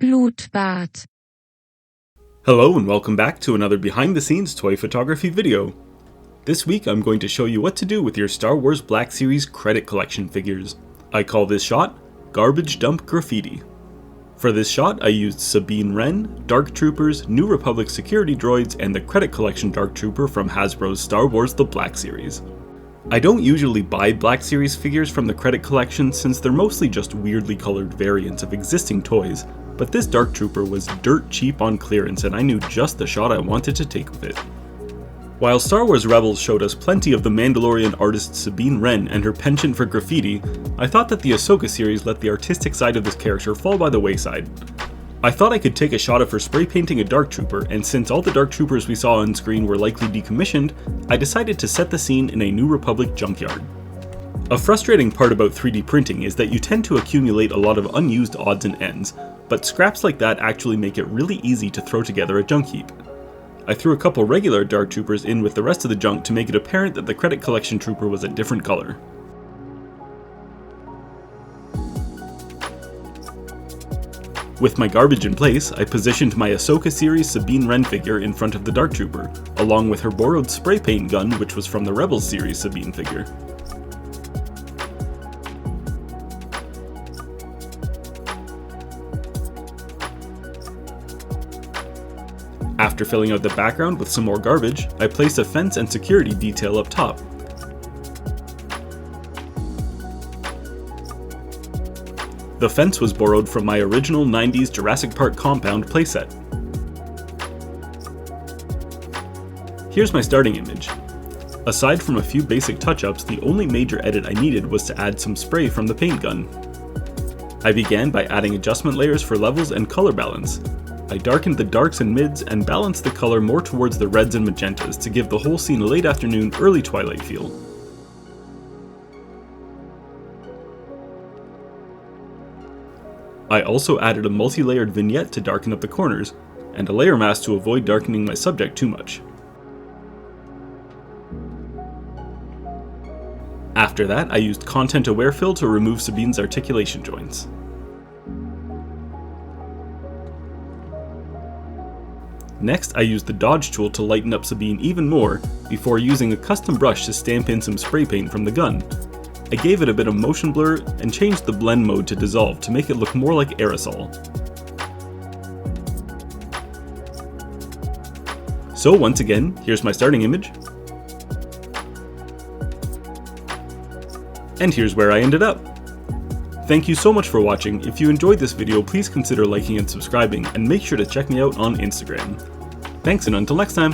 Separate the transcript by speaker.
Speaker 1: Blutbart.
Speaker 2: Hello and welcome back to another behind the scenes toy photography video. This week I'm going to show you what to do with your Star Wars Black Series credit collection figures. I call this shot Garbage Dump Graffiti. For this shot I used Sabine Wren, Dark Troopers, New Republic security droids, and the credit collection Dark Trooper from Hasbro's Star Wars The Black Series. I don't usually buy Black Series figures from the credit collection since they're mostly just weirdly colored variants of existing toys, but this Dark Trooper was dirt cheap on clearance and I knew just the shot I wanted to take with it. While Star Wars Rebels showed us plenty of the Mandalorian artist Sabine Wren and her penchant for graffiti, I thought that the Ahsoka series let the artistic side of this character fall by the wayside. I thought I could take a shot of her spray painting a Dark Trooper, and since all the Dark Troopers we saw on screen were likely decommissioned, I decided to set the scene in a New Republic junkyard. A frustrating part about 3D printing is that you tend to accumulate a lot of unused odds and ends, but scraps like that actually make it really easy to throw together a junk heap. I threw a couple regular Dark Troopers in with the rest of the junk to make it apparent that the credit collection trooper was a different color. With my garbage in place, I positioned my Ahsoka series Sabine Wren figure in front of the Dark Trooper, along with her borrowed spray paint gun which was from the Rebels series Sabine figure. After filling out the background with some more garbage, I placed a fence and security detail up top. The fence was borrowed from my original 90s Jurassic Park compound playset. Here's my starting image. Aside from a few basic touch-ups, the only major edit I needed was to add some spray from the paint gun. I began by adding adjustment layers for levels and color balance. I darkened the darks and mids and balanced the color more towards the reds and magentas to give the whole scene a late afternoon, early twilight feel. I also added a multi-layered vignette to darken up the corners, and a layer mask to avoid darkening my subject too much. After that, I used Content Aware Fill to remove Sabine's articulation joints. Next, I used the Dodge tool to lighten up Sabine even more, before using a custom brush to stamp in some spray paint from the gun. I gave it a bit of motion blur and changed the blend mode to dissolve to make it look more like aerosol. So once again, here's my starting image. And here's where I ended up. Thank you so much for watching. If you enjoyed this video, please consider liking and subscribing, and make sure to check me out on Instagram. Thanks, and until next time!